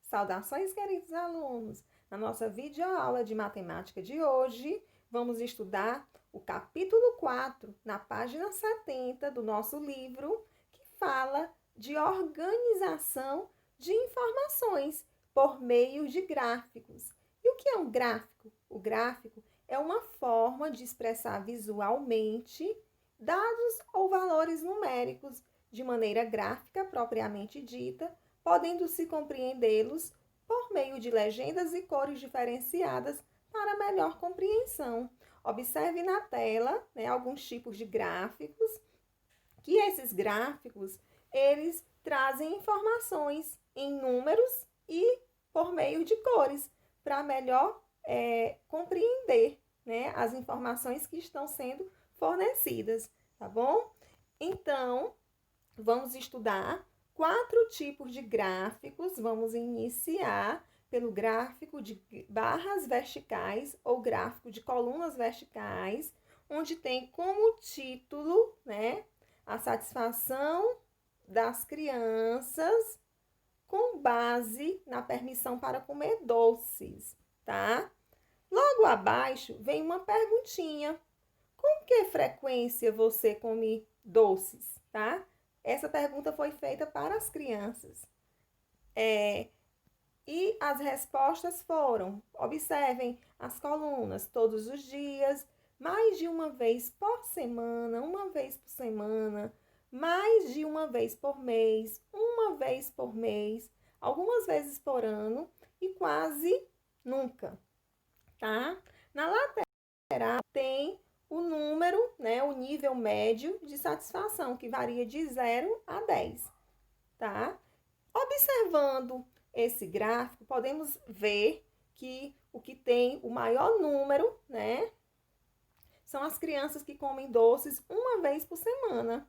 Saudações, queridos alunos! Na nossa videoaula de matemática de hoje, vamos estudar o capítulo 4, na página 70 do nosso livro, que fala de organização de informações por meio de gráficos. E o que é um gráfico? O gráfico é uma forma de expressar visualmente dados ou valores numéricos de maneira gráfica propriamente dita, podendo-se compreendê-los por meio de legendas e cores diferenciadas para melhor compreensão. Observe na tela, alguns tipos de gráficos, que esses gráficos, eles trazem informações em números e por meio de cores, para melhor compreender, as informações que estão sendo fornecidas, tá bom? Então, vamos estudar 4 tipos de gráficos. Vamos iniciar pelo gráfico de barras verticais ou gráfico de colunas verticais, onde tem como título, a satisfação das crianças com base na permissão para comer doces, tá? Logo abaixo vem uma perguntinha. Com que frequência você come doces, tá? Essa pergunta foi feita para as crianças. E as respostas foram: observem as colunas, todos os dias, mais de uma vez por semana, mais de uma vez por mês, uma vez por mês, algumas vezes por ano e quase nunca, tá? Na lateral tem o número, o nível médio de satisfação, que varia de 0 a 10, tá? Observando esse gráfico, podemos ver que o que tem o maior número, são as crianças que comem doces uma vez por semana.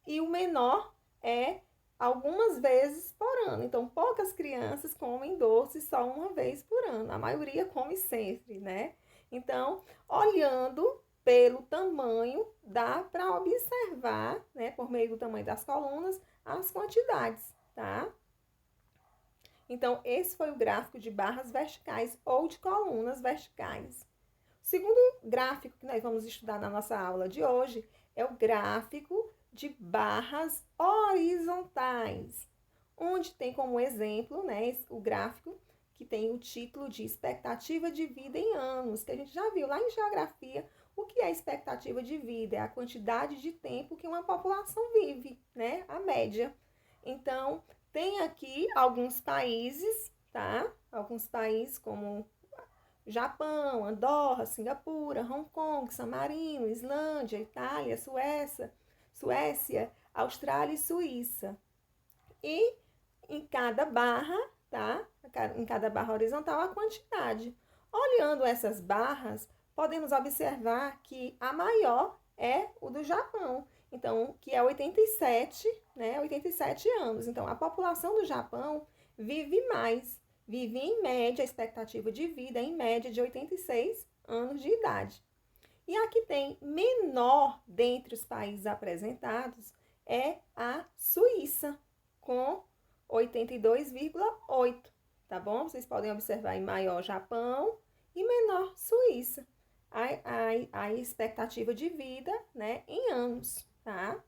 E o menor é algumas vezes por ano. Então, poucas crianças comem doces só uma vez por ano. A maioria come sempre, Então, olhando pelo tamanho, dá para observar, por meio do tamanho das colunas, as quantidades, tá? Então, esse foi o gráfico de barras verticais ou de colunas verticais. O segundo gráfico que nós vamos estudar na nossa aula de hoje é o gráfico de barras horizontais, onde tem como exemplo, o gráfico que tem o título de expectativa de vida em anos, que a gente já viu lá em geografia. O que é expectativa de vida? É a quantidade de tempo que uma população vive, a média. Então, tem aqui alguns países, tá? Alguns países como Japão, Andorra, Singapura, Hong Kong, San Marino, Islândia, Itália, Suécia, Austrália e Suíça. E em cada barra, tá? Em cada barra horizontal, a quantidade. Olhando essas barras, podemos observar que a maior é o do Japão. Então, que é 87, 87 anos. Então, a população do Japão vive mais. Vive em média, a expectativa de vida em média de 86 anos de idade. E a que tem menor dentre os países apresentados é a Suíça, com 82,8, tá bom? Vocês podem observar em maior Japão e menor Suíça. A expectativa de vida, em anos, tá?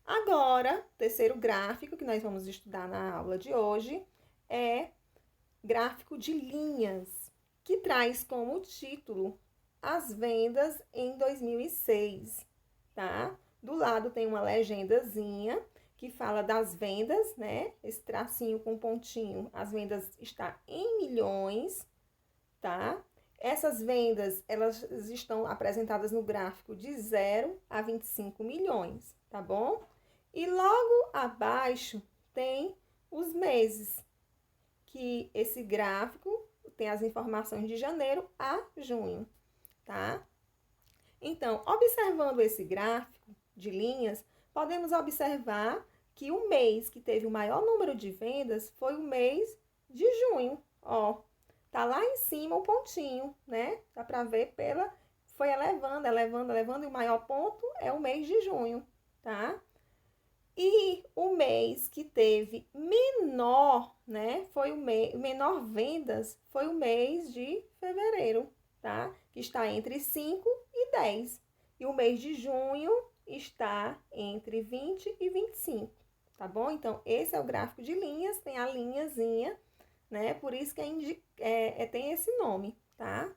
Agora, terceiro gráfico que nós vamos estudar na aula de hoje é gráfico de linhas, que traz como título as vendas em 2006, tá? Do lado tem uma legendazinha que fala das vendas, Esse tracinho com pontinho, as vendas estão em milhões, tá? Essas vendas, elas estão apresentadas no gráfico de 0 a 25 milhões, tá bom? E logo abaixo tem os meses, que esse gráfico tem as informações de janeiro a junho, tá? Então, observando esse gráfico de linhas, podemos observar que o mês que teve o maior número de vendas foi o mês de junho, ó. Tá lá em cima o pontinho, Dá para ver foi elevando, e o maior ponto é o mês de junho, tá? E o mês que teve menor, né, foi menor vendas, foi o mês de fevereiro, tá? Que está entre 5 e 10. E o mês de junho está entre 20 e 25, tá bom? Então, esse é o gráfico de linhas, tem a linhazinha, né? Por isso que tem esse nome, tá?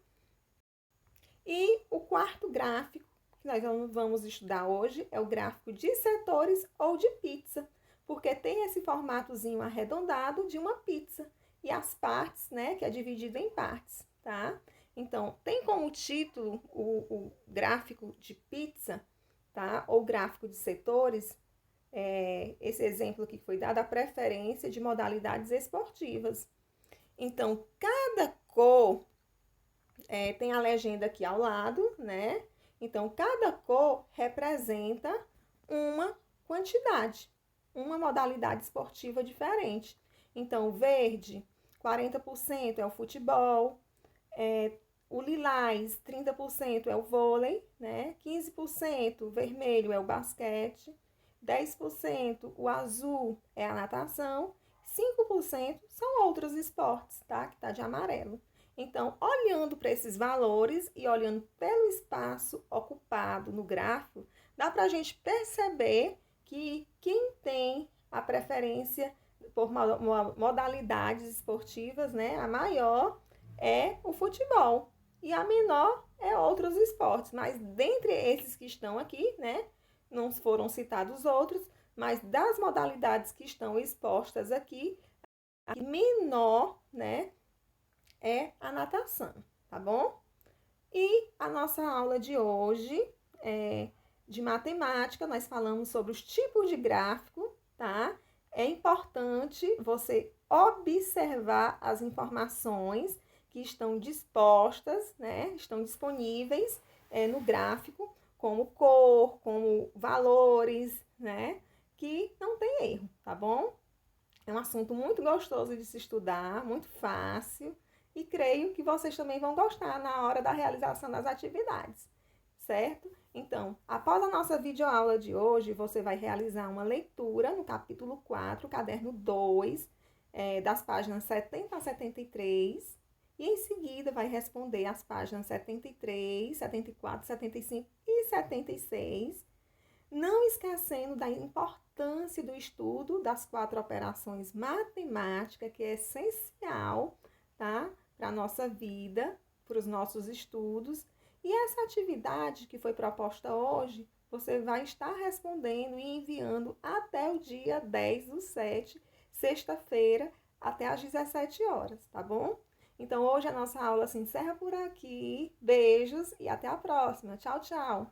E o quarto gráfico que nós vamos estudar hoje é o gráfico de setores ou de pizza, porque tem esse formatozinho arredondado de uma pizza e as partes, né, que é dividido em partes, tá? Então, tem como título o gráfico de pizza, tá? Ou gráfico de setores, esse exemplo aqui que foi dado, a preferência de modalidades esportivas. Então, cada cor tem a legenda aqui ao lado, né? Então, cada cor representa uma quantidade, uma modalidade esportiva diferente. Então, verde, 40% é o futebol, o lilás, 30% é o vôlei, né? 15% vermelho é o basquete, 10% o azul é a natação, 5% são outros esportes, tá? Que tá de amarelo. Então, olhando para esses valores e olhando pelo espaço ocupado no gráfico, dá para a gente perceber que quem tem a preferência por modalidades esportivas, né, a maior é o futebol e a menor é outros esportes. Mas dentre esses que estão aqui, né, não foram citados outros, mas das modalidades que estão expostas aqui, a menor, né, é a natação, tá bom? E a nossa aula de hoje de matemática, nós falamos sobre os tipos de gráfico, tá? É importante você observar as informações que estão dispostas, né? Estão disponíveis no gráfico, como cor, como valores, né? Que não tem erro, tá bom? É um assunto muito gostoso de se estudar, muito fácil, e creio que vocês também vão gostar na hora da realização das atividades, certo? Então, após a nossa videoaula de hoje, você vai realizar uma leitura no capítulo 4, caderno 2, das páginas 70 a 73, e em seguida vai responder as páginas 73, 74, 75 e 76, não esquecendo da importância do estudo das 4 operações matemáticas, que é essencial, tá? Para a nossa vida, para os nossos estudos. E essa atividade que foi proposta hoje, você vai estar respondendo e enviando até o dia 10/7, sexta-feira, até às 17 horas, tá bom? Então, hoje a nossa aula se encerra por aqui. Beijos e até a próxima. Tchau, tchau!